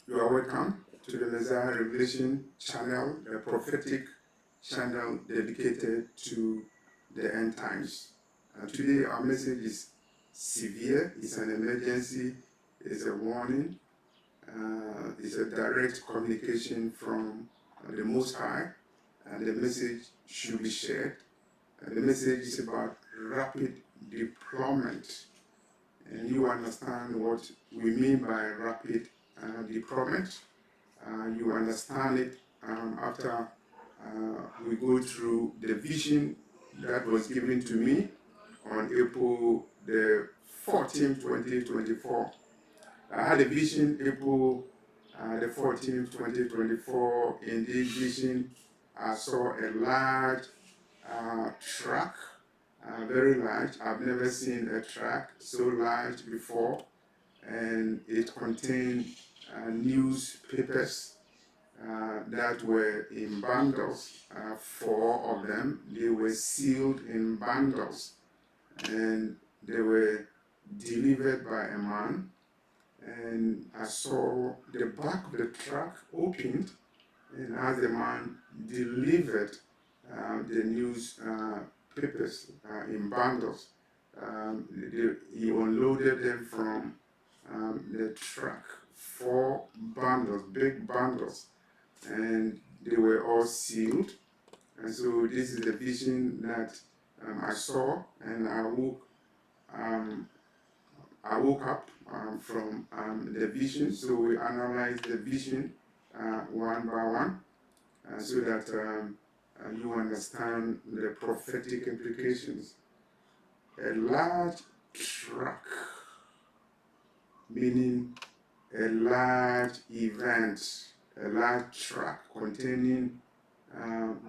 You are welcome to the Messiah Revelation channel, a prophetic channel dedicated to the end times. Today our message is severe, it's an emergency, it's a warning, it's a direct communication from the Most High, and the message should be shared. The message is about rapid deployment, and you understand what we mean by rapid deployment. You understand it after we go through the vision that was given to me on April the 14th, 2024. I had a vision April the 14th, 2024. In this vision, I saw a large truck, very large. I've never seen a truck so large before, and it contained newspapers that were in bundles, 4 of them. They were sealed in bundles, and they were delivered by a man. And I saw the back of the truck opened, and as the man delivered the newspapers in bundles, he unloaded them from the truck, 4 bundles, big bundles, and they were all sealed. And so this is the vision that I saw, and I woke up from the vision. So we analyzed the vision one by one, so that you understand the prophetic implications. A large truck, meaning a large event, a large truck containing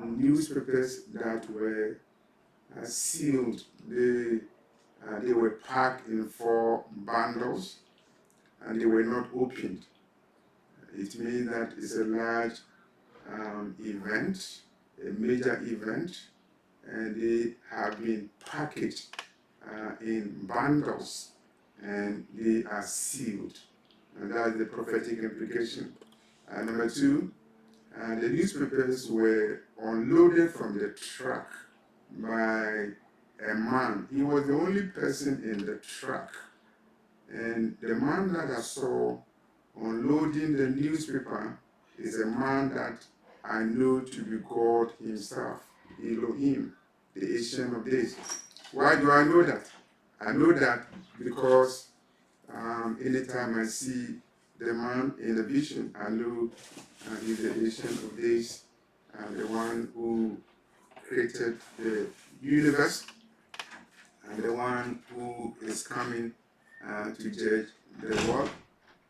newspapers that were sealed. They were packed in 4 bundles, and they were not opened. It means that it's a large event, a major event, and they have been packaged in bundles, and they are sealed. And that's the prophetic implication. Number 2, the newspapers were unloaded from the truck by a man. He was the only person in the truck. And the man that I saw unloading the newspaper is a man that I know to be God himself, Elohim, the Ancient of Days. Why do I know that? I know that because anytime I see the man in the vision, I know he's the Ancient of Days, the one who created the universe, and the one who is coming to judge the world.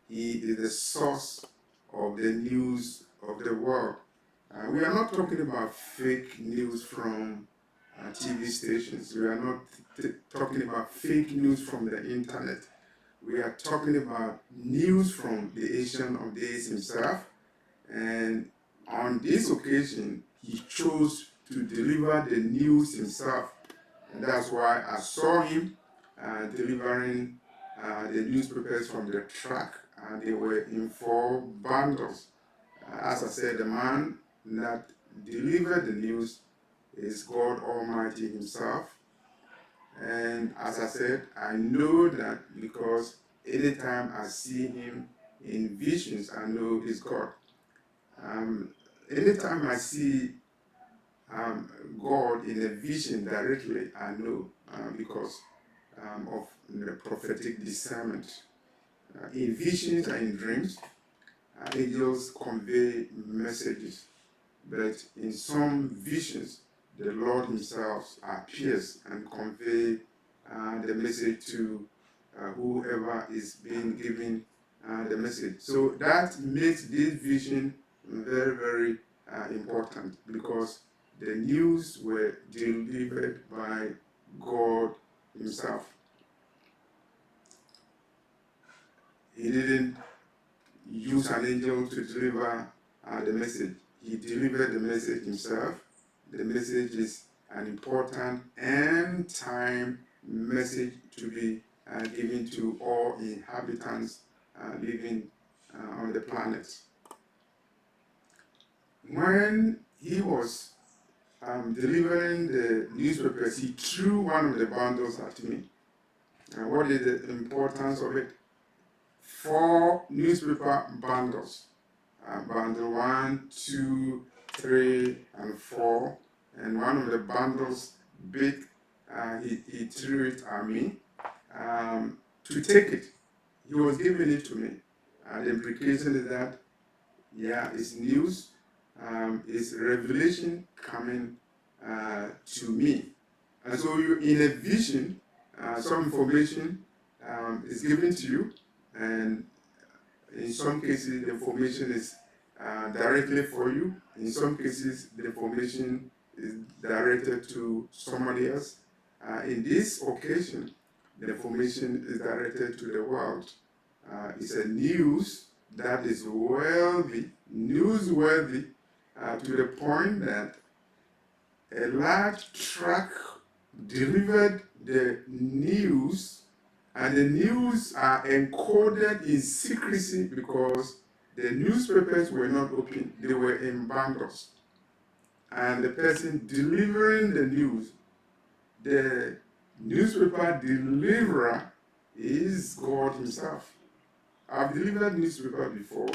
He is the source of the news of the world. We are not talking about fake news from TV stations. We are not talking about fake news from the internet. We are talking about news from the Ancient of Days himself. And on this occasion, he chose to deliver the news himself. And that's why I saw him delivering the newspapers from the truck, and they were in 4 bundles. As I said, the man that delivered the news is God Almighty himself. And as I said, I know that because anytime I see him in visions, I know he's God. Anytime I see God in a vision directly, I know because of the prophetic discernment. In visions and in dreams, angels convey messages, but in some visions, the Lord himself appears and convey the message to whoever is being given the message. So that makes this vision very, very important, because the news were delivered by God himself. He didn't use an angel to deliver the message. He delivered the message himself. The message is an important end time message to be given to all inhabitants living on the planet. When he was delivering the newspapers, he threw one of the bundles at me. And what is the importance of it? 4 newspaper bundles. Bundle 1, 2, 3, and 4. And one of the bundles, big, he threw it at me to take it. He was giving it to me. The implication is that, yeah, it's news, it's revelation coming to me. And so you, in a vision, some information is given to you, and in some cases the information is directly for you. In some cases the information is directed to somebody else. In this occasion, the information is directed to the world. It's a news that is worthy, newsworthy, to the point that a large truck delivered the news, and the news are encoded in secrecy because the newspapers were not open, they were in bundles. And the person delivering the news, the newspaper deliverer, is God Himself. I've delivered newspaper before.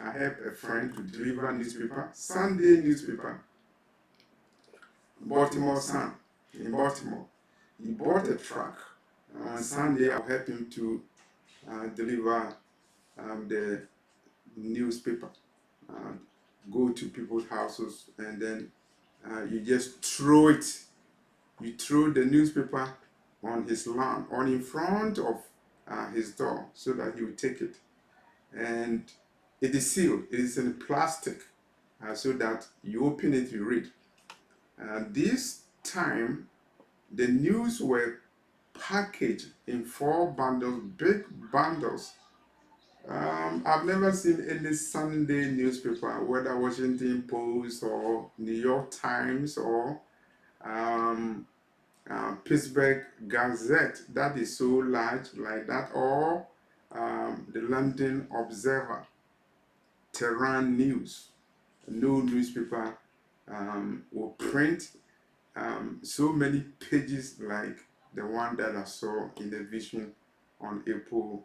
I have a friend to deliver newspaper, Sunday newspaper, Baltimore Sun, in Baltimore. He bought a truck. On Sunday, I'll help him to deliver the newspaper, go to people's houses, and then you just throw it. You throw the newspaper on his lawn, on in front of his door, so that he will take it. And it is sealed. It is in plastic, so that you open it, you read. This time, the news were packaged in 4 bundles, big bundles. I've never seen any Sunday newspaper, whether Washington Post or New York Times or Pittsburgh Gazette, that is so large like that, or the London Observer, Tehran News. No newspaper will print so many pages like the one that I saw in the vision on April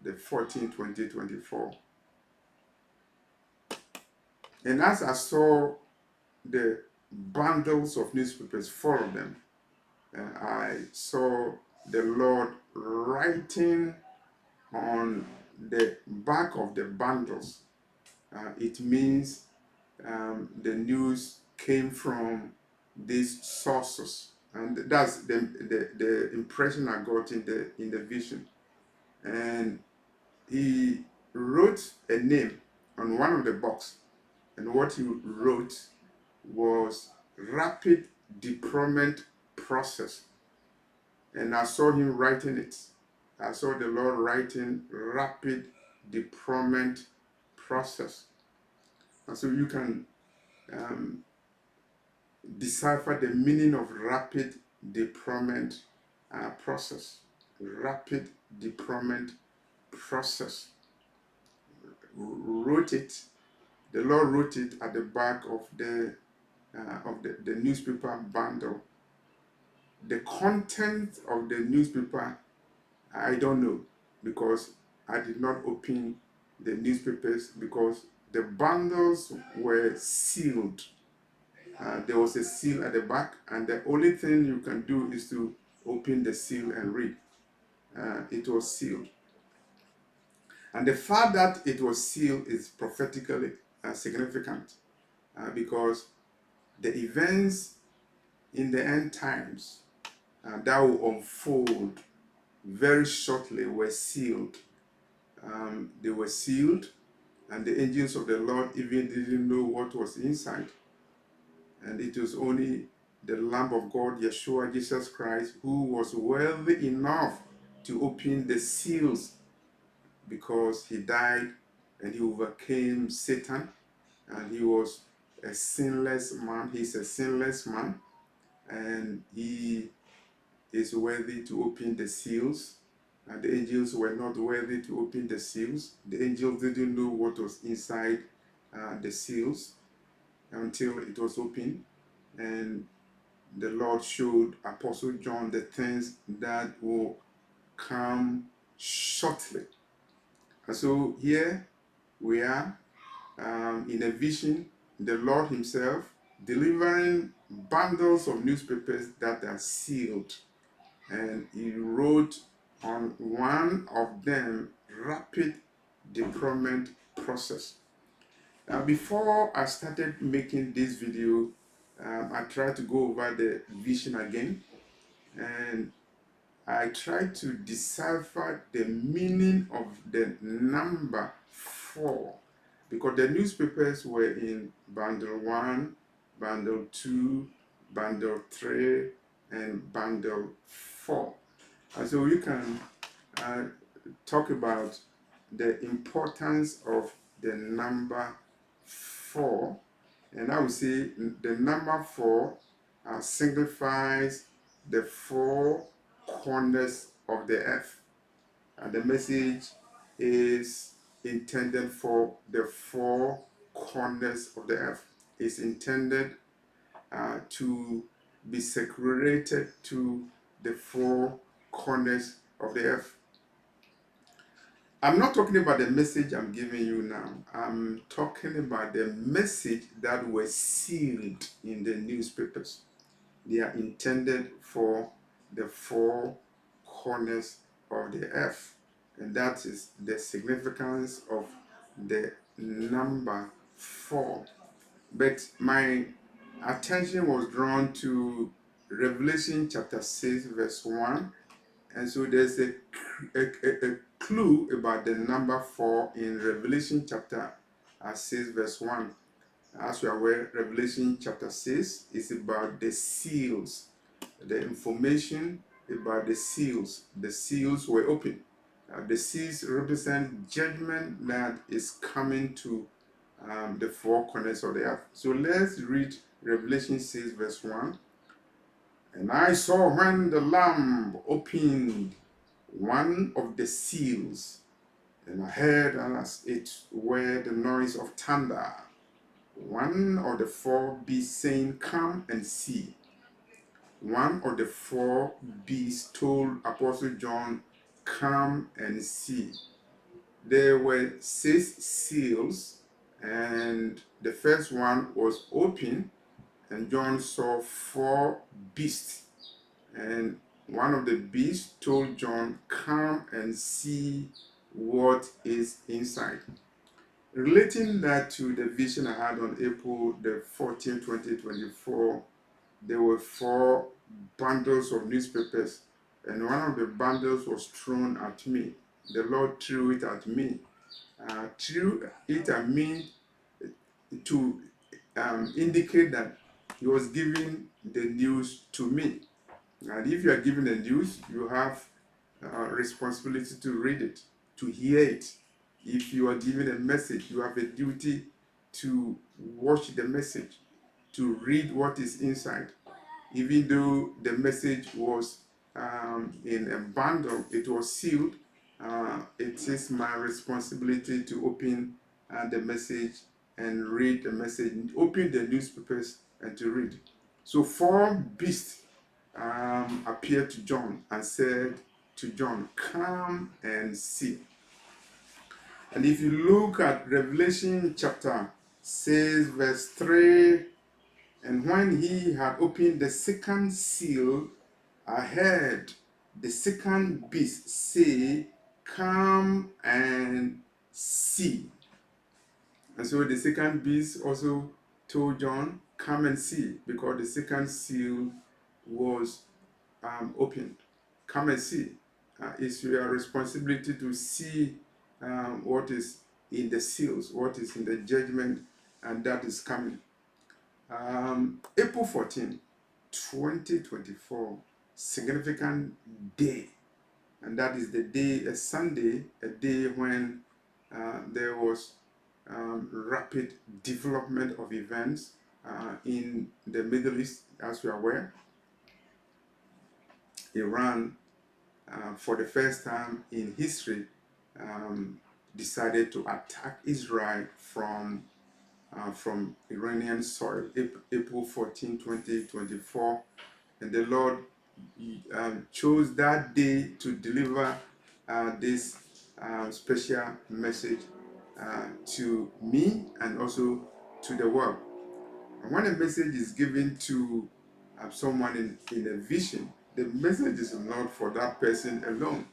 the 14th, 2024. And as I saw the bundles of newspapers, 4 of them, I saw the Lord writing on the back of the bundles. It means the news came from these sources, and that's the impression I got in the vision. And he wrote a name on one of the box, and what he wrote was rapid deployment process. And I saw him writing it. I saw the Lord writing rapid deployment process. And so you can decipher the meaning of rapid deployment process. Rapid deployment process. Wrote it. The Lord wrote it at the back of the newspaper bundle. The content of the newspaper, I don't know, because I did not open the newspapers, because the bundles were sealed. There was a seal at the back, and the only thing you can do is to open the seal and read. It was sealed. And the fact that it was sealed is prophetically significant, because the events in the end times that will unfold very shortly were sealed. They were sealed, and the angels of the Lord even didn't know what was inside. And it was only the Lamb of God, Yeshua, Jesus Christ, who was worthy enough to open the seals, because he died and he overcame Satan, and he was a sinless man. He's a sinless man, and he is worthy to open the seals. and the angels were not worthy to open the seals. The angels didn't know what was inside the seals until it was opened, and the Lord showed Apostle John the things that will come shortly. And so here we are in a vision, the Lord Himself delivering bundles of newspapers that are sealed. And He wrote on one of them, rapid deployment process. Now, before I started making this video, I tried to go over the vision again, and I tried to decipher the meaning of the number 4, because the newspapers were in bundle 1, bundle 2, bundle 3, and bundle 4. And so you can uh, talk about the importance of the number 4. And I would say the number 4 signifies the 4 corners of the earth. And the message is intended for the 4 corners of the earth. It's intended to be secreted to the 4 corners of the earth. I'm not talking about the message I'm giving you now. I'm talking about the message that was sealed in the newspapers. They are intended for the 4 corners of the earth. And that is the significance of the number 4. But my attention was drawn to Revelation chapter 6, verse 1. And so there's a clue about the number 4 in Revelation chapter 6, verse 1. As you are aware, Revelation chapter 6 is about the seals, the information about the seals. The seals were open. The seals represent judgment that is coming to the 4 corners of the earth. So let's read Revelation 6, verse 1. And I saw when the Lamb opened one of the seals, and I heard as it were the noise of thunder. One of the 4 beasts saying, "Come and see." One of the 4 beasts told Apostle John, "Come and see." There were 6 seals, and the first one was open, and John saw 4 beasts. And one of the beasts told John, "Come and see what is inside." Relating that to the vision I had on April the 14th, 2024, there were 4 bundles of newspapers, and one of the bundles was thrown at me. The Lord threw it at me. Threw it at me to indicate that He was giving the news to me. And if you are given the news, you have responsibility to read it, to hear it. If you are given a message, you have a duty to watch the message, to read what is inside. Even though the message was in a bundle, it was sealed, it is my responsibility to open the message and read the message, open the newspapers and to read. So 4 beasts appeared to John and said to John, "Come and see." And if you look at Revelation chapter 6, verse 3, and when he had opened the second seal, I heard the second beast say, "Come and see." And so the second beast also told John, "Come and see," because the second seal was opened. Come and see. It's your responsibility to see what is in the seals, what is in the judgment, and that is coming. April 14, 2024, significant day. And that is the day, a Sunday, a day when there was rapid development of events in the Middle East, as you are aware. Iran for the first time in history, um, decided to attack Israel from Iranian soil, April 14, 2024. And the Lord chose that day to deliver this special message to me and also to the world. And when a message is given to someone in a vision, the message is not for that person alone.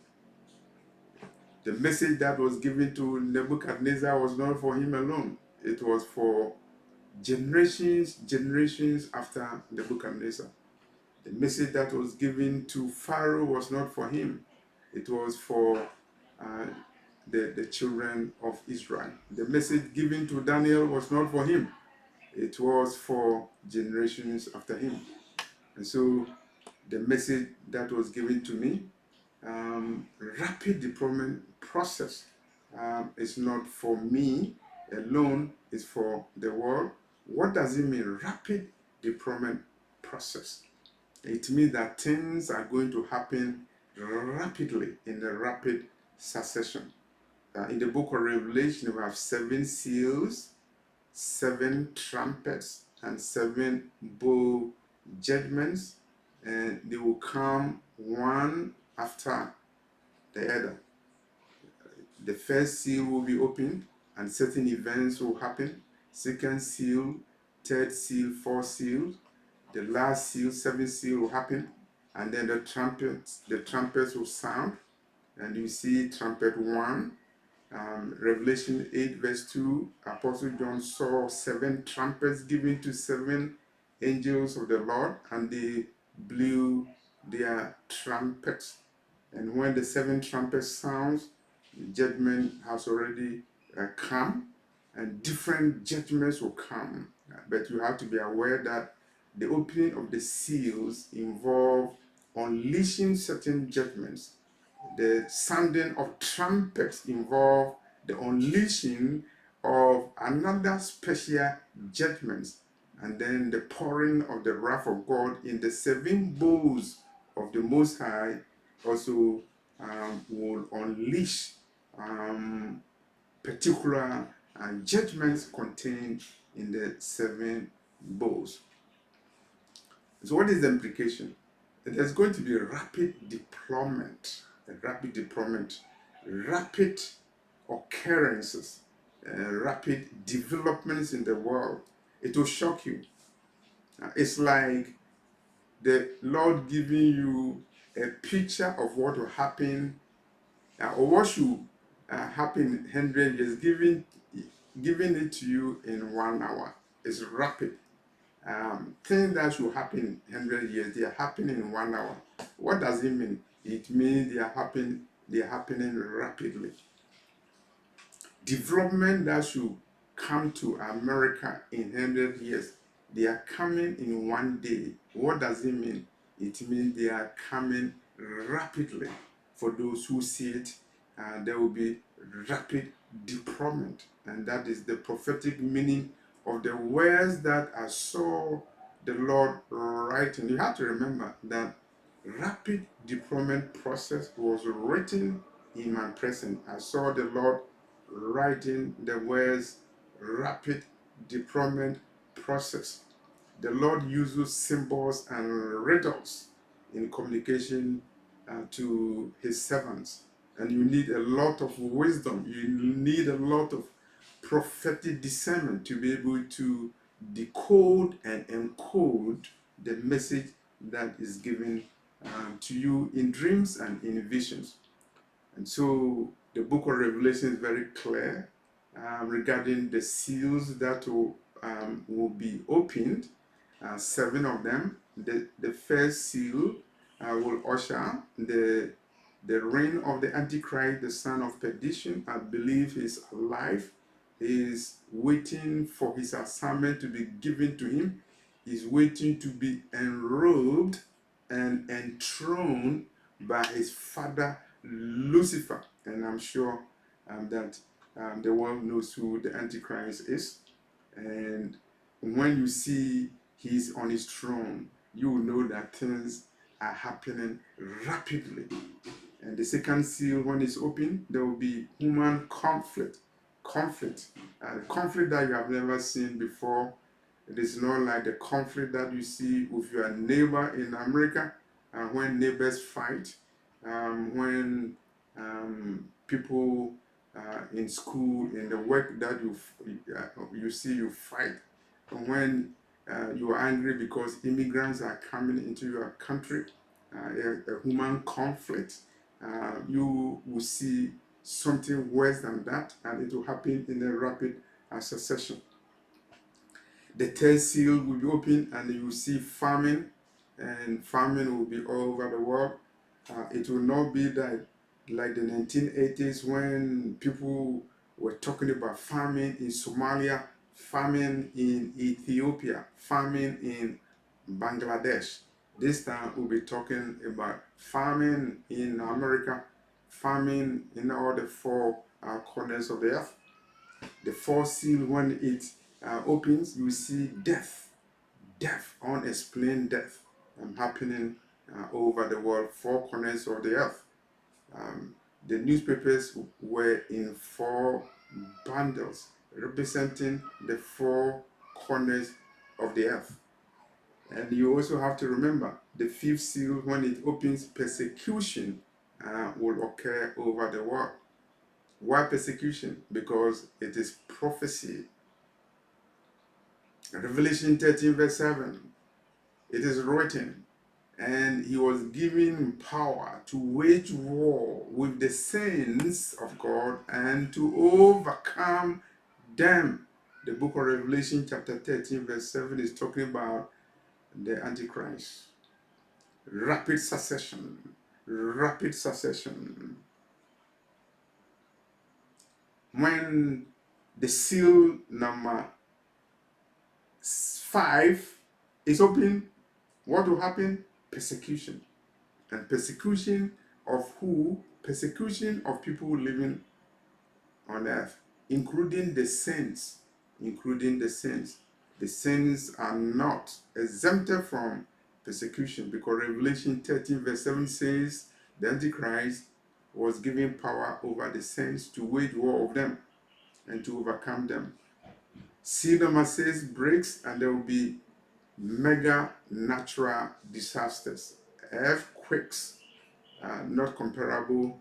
The message that was given to Nebuchadnezzar was not for him alone. It was for generations after Nebuchadnezzar. The message that was given to Pharaoh was not for him. It was for uh, the children of Israel. The message given to Daniel was not for him. It was for generations after him. And so the message that was given to me, rapid deployment process, is not for me alone, it's for the world. What does it mean, rapid deployment process? It means that things are going to happen rapidly in a rapid succession. In the book of Revelation, we have 7 seals, 7 trumpets, and 7 bowl judgments, and they will come one after the other. The first seal will be opened, and certain events will happen. Second seal, third seal, fourth seal, the last seal, 7th seal will happen, and then the trumpets will sound, and you see trumpet 1. Revelation 8 verse 2, Apostle John saw 7 trumpets given to 7 angels of the Lord, and they blew their trumpets. And when the 7 trumpets sounds, judgment has already come, and different judgments will come. But you have to be aware that the opening of the seals involve unleashing certain judgments. The sounding of trumpets involve the unleashing of another special judgments, and then the pouring of the wrath of God in the 7 bowls of the Most High also will unleash particular judgments contained in the 7 bowls. So what is the implication? There's going to be a rapid deployment, rapid occurrences, rapid developments in the world. It will shock you. It's like the Lord giving you a picture of what will happen or what should happen in 100 years, giving it to you in 1 hour. It's rapid. Things that should happen in 100 years, they are happening in 1 hour. What does it mean? It means they are happening rapidly. Development that should come to America in 100 years, they are coming in 1 day. What does it mean? It means they are coming rapidly. For those who see it, there will be rapid deployment, and that is the prophetic meaning of the words that I saw the Lord writing. You have to remember that rapid deployment process was written in my presence. I saw the Lord writing the words rapid deployment process. The Lord uses symbols and riddles in communication to his servants. And you need a lot of wisdom. You need a lot of prophetic discernment to be able to decode and encode the message that is given to you in dreams and in visions. And so the book of Revelation is very clear regarding the seals that will be opened, 7 of them. The first seal will usher the reign of the Antichrist, the son of perdition. I believe he's alive. He's waiting for his assignment to be given to him. He's waiting to be enrobed and enthroned by his father Lucifer. And I'm sure that the world knows who the Antichrist is. And when you see he's on his throne, you will know that things are happening rapidly. And the second seal, when it's open, there will be human conflict. Conflict. Conflict that you have never seen before. It is not like the conflict that you see with your neighbor in America, when neighbors fight, when people in school, in the work that you see you fight, when you are angry because immigrants are coming into your country, a human conflict, you will see something worse than that, and it will happen in a rapid succession. The third seal will be open, and you will see famine, and famine will be all over the world. It will not be that like the 1980s when people were talking about famine in Somalia, famine in Ethiopia, famine in Bangladesh. This time we'll be talking about famine in America, famine in all the four corners of the earth. The fourth seal, when it opens, you see death, unexplained death, happening over the world, four corners of the earth. The newspapers were in four bundles representing the four corners of the earth. And you also have to remember the fifth seal, when it opens, persecution will occur over the world. Why persecution? Because it is prophecy. Revelation 13, verse 7, it is written, and he was given power to wage war with the saints of God and to overcome them. The book of Revelation, chapter 13, verse 7, is talking about the Antichrist. Rapid succession. Rapid succession. When the seal number 5 is open, what will happen? Persecution. And persecution of who? Persecution of people living on earth, including the saints. Including the saints. The saints are not exempted from persecution, because Revelation 13, verse 7 says the Antichrist was given power over the saints to wage war of them and to overcome them. Seal number 6 breaks, and there will be mega natural disasters, earthquakes, not comparable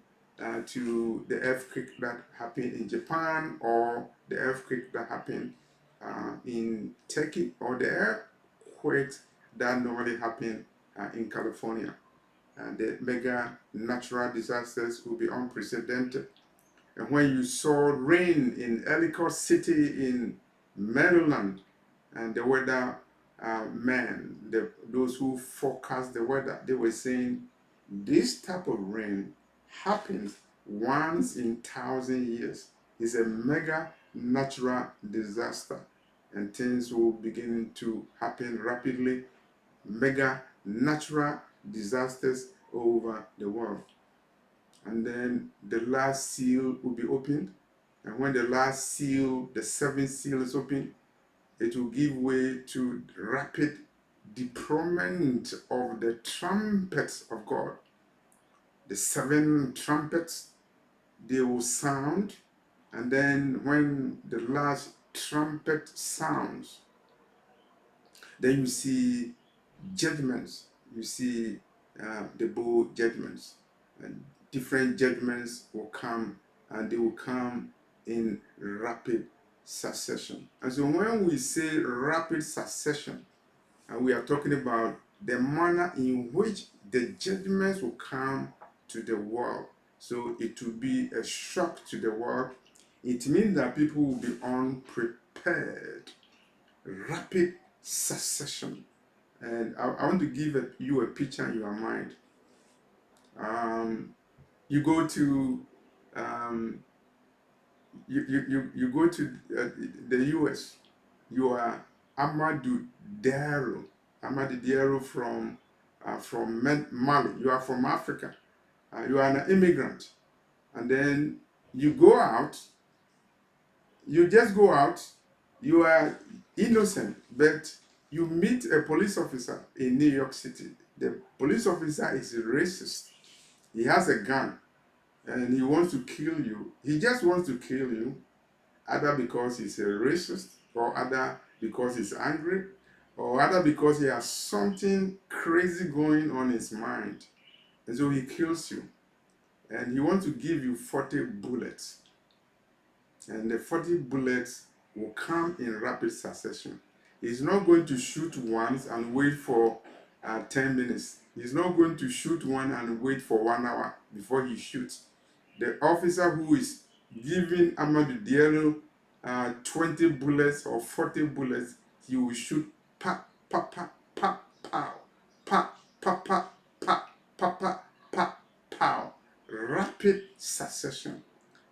to the earthquake that happened in Japan, or the earthquake that happened in Turkey, or the earthquakes that normally happen in California. The mega natural disasters will be unprecedented. And when you saw rain in Ellicott City in Maryland, and the weather those who forecast the weather, they were saying this type of rain happens once in 1,000 years. It's a mega natural disaster, and things will begin to happen rapidly. Mega natural disasters over the world. And then the last seal will be opened. And when the last seal, the seventh seal, is opened, it will give way to rapid deployment of the trumpets of God. The 7 trumpets, they will sound, and then when the last trumpet sounds, then you see judgments. You see the bowl judgments, and different judgments will come, and they will come in rapid succession. And so when we say rapid succession, and we are talking about the manner in which the judgments will come to the world. So it will be a shock to the world. It means that people will be unprepared. Rapid succession. And I want to give you a picture in your mind. You go to you go to the U.S. You are Amadou Diallo. Amadou Diallo from Mali. You are from Africa. You are an immigrant, and then you go out. You just go out. You are innocent, but you meet a police officer in New York City. The police officer is racist. He has a gun and he wants to kill you. He just wants to kill you, either because he's a racist, or either because he's angry, or either because he has something crazy going on in his mind. And so he kills you. And he wants to give you 40 bullets. And the 40 bullets will come in rapid succession. He's not going to shoot once and wait for 10 minutes. He's not going to shoot one and wait for 1 hour before he shoots. The officer who is giving Amadou Diallo 20 bullets or 40 bullets, he will shoot pa, pa, pa, pa, pow, pa, pa, pa, pa, pa, pa, pa, pow. Rapid succession.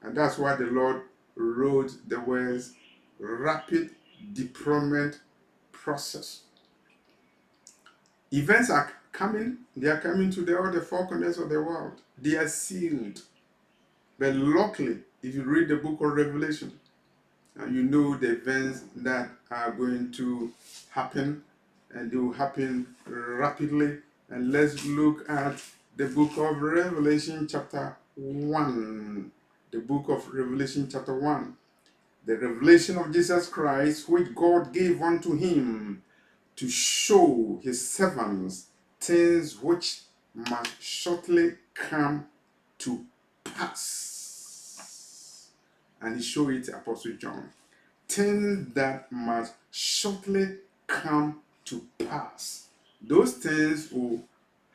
And that's why the Lord wrote the words rapid deployment process. Events are coming, they are coming to all the four corners of the world. They are sealed. But luckily, if you read the book of Revelation, and you know the events that are going to happen, and they will happen rapidly. And let's look at the book of Revelation chapter 1. The book of Revelation chapter 1. The revelation of Jesus Christ, which God gave unto him to show his servants things which must shortly come to pass. And he showed it to Apostle John. Things that must shortly come to pass. Those things will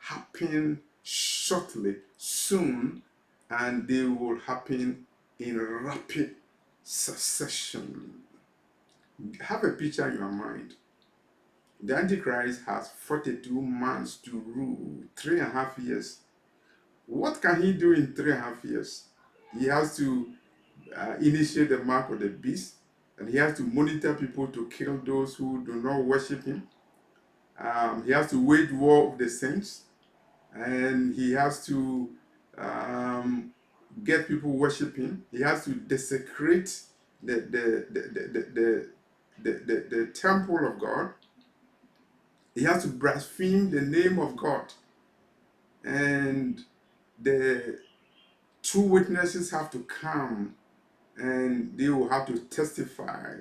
happen shortly, soon, and they will happen in rapid succession. Have a picture in your mind. The Antichrist has 42 months to rule, 3.5 years. What can he do in 3.5 years? He has to initiate the mark of the beast, and he has to monitor people to kill those who do not worship him. He has to wage war with the saints, and he has to get people worshiping. He has to desecrate the temple of God. He has to blaspheme the name of God. And the two witnesses have to come and they will have to testify.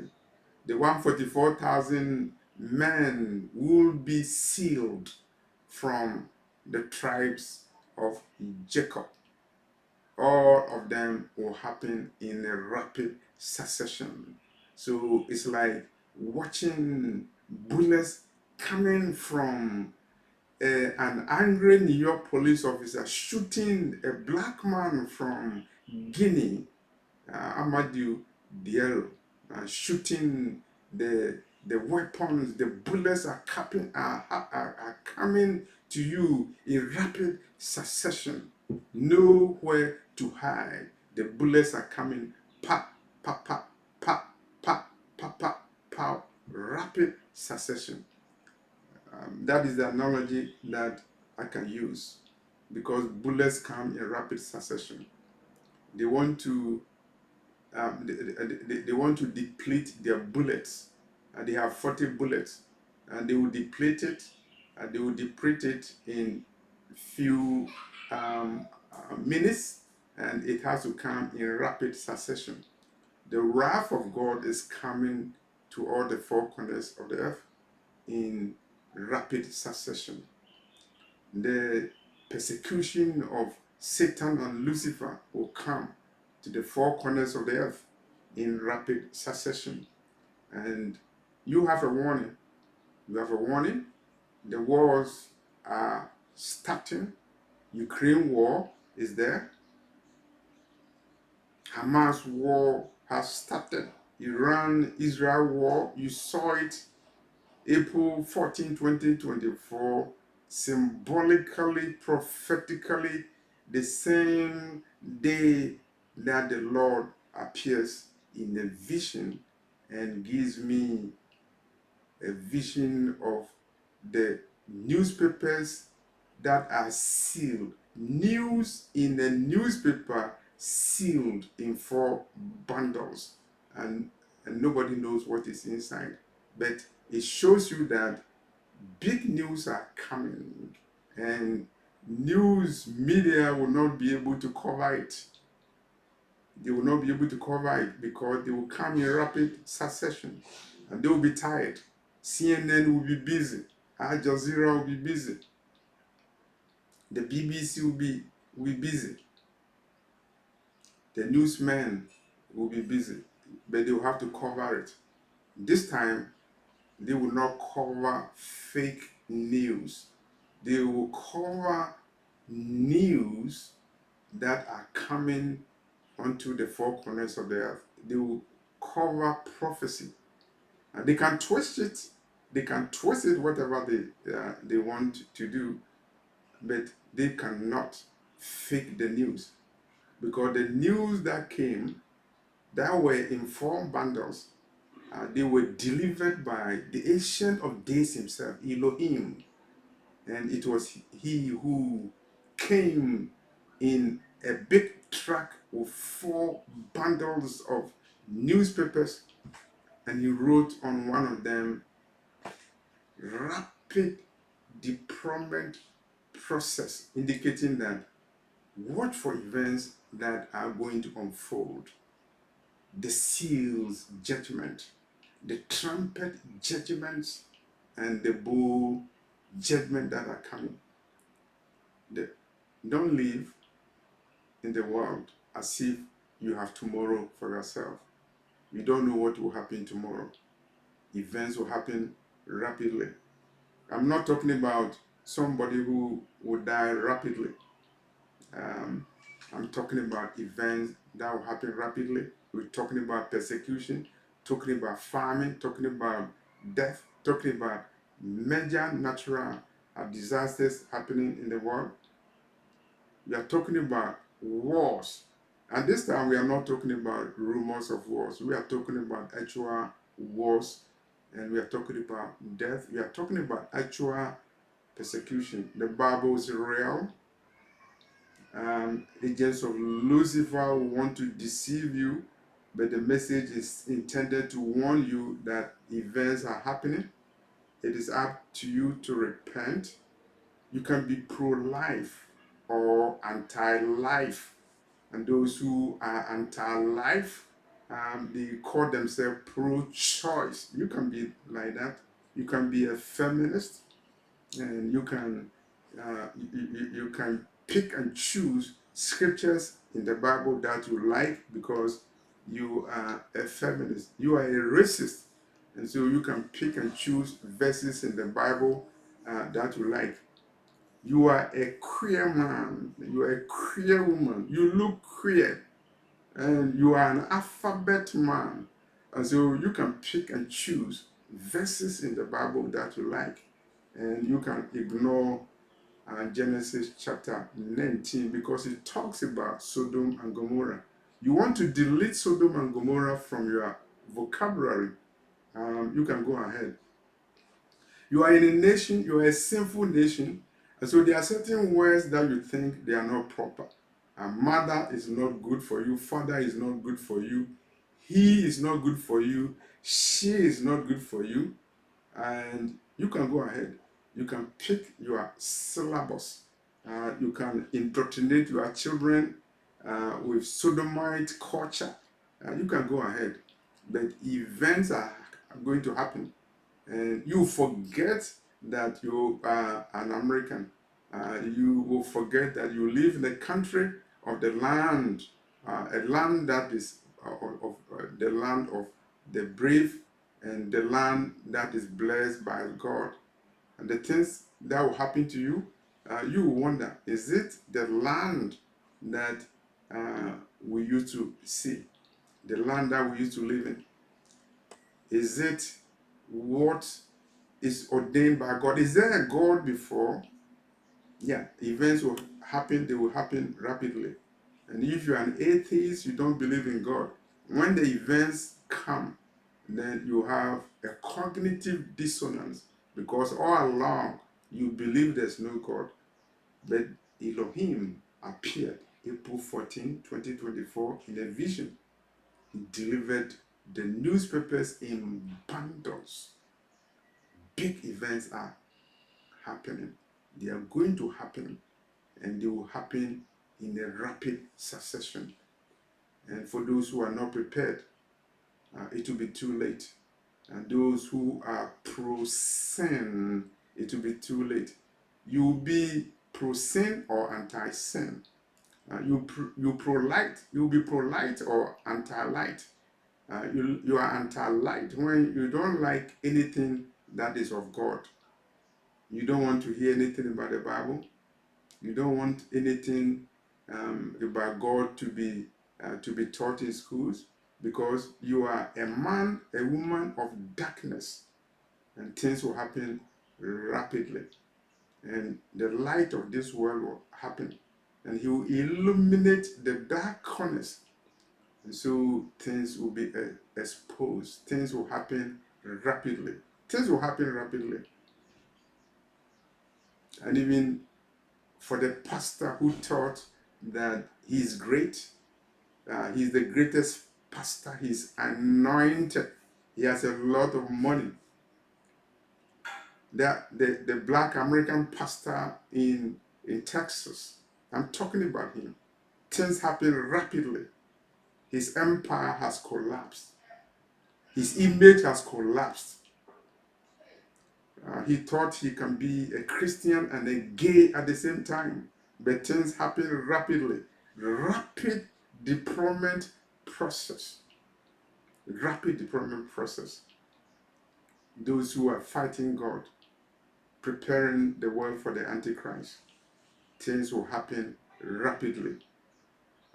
The 144,000 men will be sealed from the tribes of Jacob. All of them will happen in a rapid succession. So it's like watching bullets coming from an angry New York police officer shooting a black man from Guinea, Amadou Diallo, shooting the weapons, the bullets are coming to you in rapid succession. Nowhere to hide. The bullets are coming, pop, pop, pop, pop, pop, pop, pop, pop, rapid succession. That is the analogy that I can use, because bullets come in rapid succession. They want to they want to deplete their bullets, and they have 40 bullets, and they will deplete it, and they will deplete it in few minutes, and it has to come in rapid succession. The wrath of God is coming to all the four corners of the earth in rapid succession. The persecution of Satan and Lucifer will come to the four corners of the earth in rapid succession. And you have a warning. You have a warning. The wars are starting. Ukraine war is there. Hamas war has started. Iran-Israel war, you saw it April 14, 2024, symbolically, prophetically, the same day that the Lord appears in a vision and gives me a vision of the newspapers that are sealed. News in a newspaper sealed in 4 bundles, and nobody knows what is inside. But it shows you that big news are coming, and News media will not be able to cover it. They will not be able to cover it because they will come in rapid succession and they will be tired. CNN will be busy. Al Jazeera will be busy. The BBC will be busy. The newsmen will be busy, but they will have to cover it. This time, they will not cover fake news. They will cover news that are coming onto the four corners of the earth. They will cover prophecy. And they can twist it. They can twist it whatever they want to do, but they cannot fake the news. Because the news that came, that were in four bundles, they were delivered by the Ancient of Days himself, Elohim. And it was he who came in a big truck with four bundles of newspapers, and he wrote on one of them, rapid deployment process, indicating that watch for events that are going to unfold. The seals judgment, the trumpet judgments, and the bowl judgment that are coming. Don't live in the world as if you have tomorrow for yourself. You don't know what will happen tomorrow. Events will happen rapidly. I'm not talking about somebody who will die rapidly. I'm talking about events that will happen rapidly. We're talking about persecution, talking about famine, talking about death, talking about major natural disasters happening in the world. We are talking about wars. And this time we are not talking about rumors of wars. We are talking about actual wars, and we are talking about death. We are talking about actual persecution. The Bible is real. Agents of Lucifer want to deceive you, but the message is intended to warn you that events are happening. It is up to you to repent. You can be pro-life or anti-life. And those who are anti-life, they call themselves pro-choice. You can be like that. You can be a feminist, and you can you can pick and choose scriptures in the Bible that you like because you are a feminist. You are a racist, and so you can pick and choose verses in the Bible that you like. You are a queer man. You are a queer woman. You look queer, and you are an alphabet man. And so you can pick and choose verses in the Bible that you like, and you can ignore Genesis chapter 19 because it talks about Sodom and Gomorrah. You want to delete Sodom and Gomorrah from your vocabulary, you can go ahead. You are in a nation, you are a sinful nation, and so there are certain words that you think they are not proper. A mother is not good for you, father is not good for you, he is not good for you, she is not good for you, and you can go ahead. You can pick your syllabus. You can indoctrinate your children with sodomite culture. You can go ahead. But events are going to happen, and you forget that you are an American. You will forget that you live in the country of the land, a land that is the land of the brave, and the land that is blessed by God. And the things that will happen to you, you will wonder, is it the land that we used to see, the land that we used to live in? Is it what is ordained by God? Is there a God before? Yeah, events will happen, they will happen rapidly. And if you're an atheist, you don't believe in God, when the events come, then you have a cognitive dissonance because all along you believe there's no God. But Elohim appeared April 14, 2024 in a vision. He delivered the newspapers in bundles. Big events are happening. They are going to happen. and they will happen in a rapid succession. And for those who are not prepared, it will be too late. And those who are pro-sin, it will be too late. You'll be pro-sin or anti-sin. You pro-light, you'll be pro-light or anti-light. You are anti-light when you don't like anything that is of God. You don't want to hear anything about the Bible. You don't want anything about God to be taught in schools, because you are a man, a woman of darkness, and things will happen rapidly. And the light of this world will happen, and He will illuminate the dark corners, and so things will be exposed. Things will happen rapidly. Things will happen rapidly, and even for the pastor who thought that he's great, he's the greatest pastor, he's anointed, he has a lot of money. The black American pastor in Texas, I'm talking about him. Things happen rapidly. His empire has collapsed. His image has collapsed. He thought he can be a Christian and a gay at the same time, but things happen rapidly. Rapid deployment process. Rapid deployment process. Those who are fighting God, preparing the world for the Antichrist, things will happen rapidly.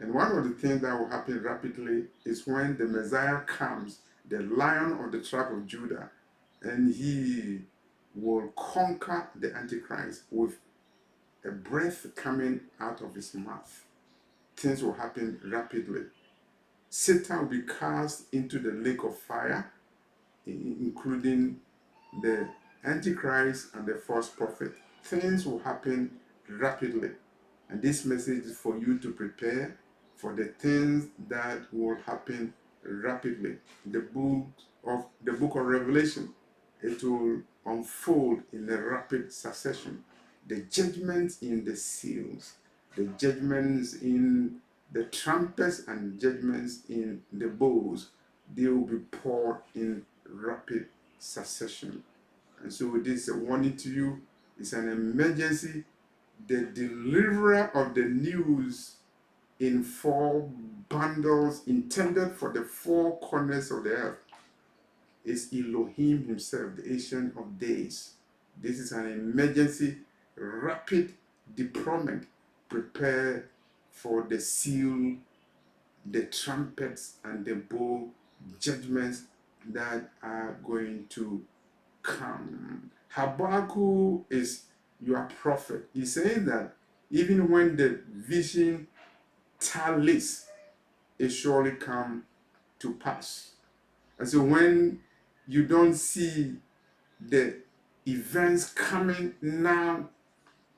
And one of the things that will happen rapidly is when the Messiah comes, the Lion of the tribe of Judah, and he will conquer the Antichrist with a breath coming out of his mouth. Things will happen rapidly. Satan will be cast into the lake of fire, including the Antichrist and the false prophet. Things will happen rapidly. And this message is for you to prepare for the things that will happen rapidly. The book of Revelation, it will unfold in a rapid succession. The judgments in the seals, the judgments in the trumpets, and judgments in the bowls, they will be poured in rapid succession. And so this is a warning to you. It's an emergency. The deliverer of the news in 4 bundles intended for the 4 corners of the earth is Elohim himself, the Ancient of Days. This is an emergency, rapid deployment. Prepare for the seal, the trumpets, and the bowl judgments that are going to come. Habakkuk is your prophet. He's saying that even when the vision tallies, it surely come to pass. And so when you don't see the events coming now,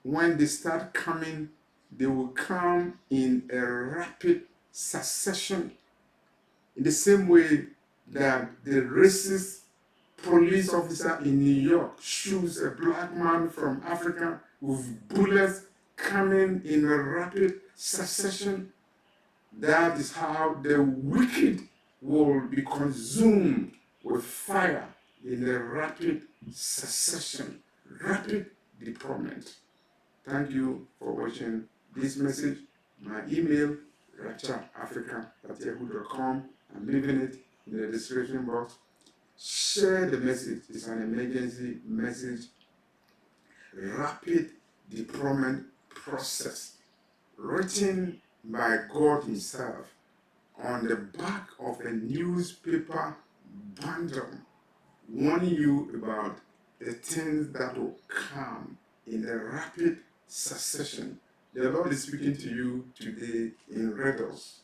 when they start coming, they will come in a rapid succession. In the same way that the racist police officer in New York shoots a black man from Africa with bullets coming in a rapid succession, that is how the wicked will be consumed with fire in a rapid succession, rapid deployment. Thank you for watching this message. My email, raptureafrica@yahoo.com. I'm leaving it in the description box. Share the message. It's an emergency message. Rapid deployment process, written by God himself on the back of a newspaper bundle, warning you about the things that will come in a rapid succession. The Lord is speaking to you today in riddles.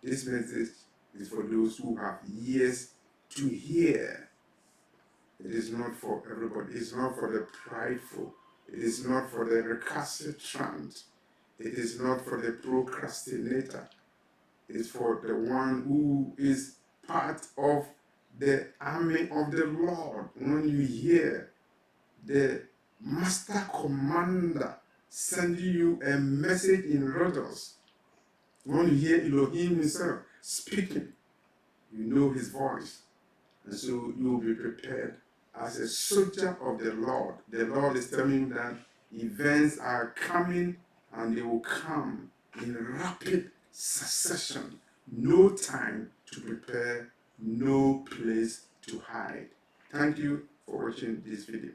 This message is for those who have ears to hear. It is not for everybody. It's not for the prideful. It is not for the recalcitrant. It is not for the procrastinator. It's for the one who is part of the army of the Lord. When you hear the master commander sending you a message in riddles. When you hear Elohim himself speaking, you know his voice. And so you will be prepared as a soldier of the Lord. The Lord is telling you that events are coming and they will come in rapid succession. No time to prepare, no place to hide. Thank you for watching this video.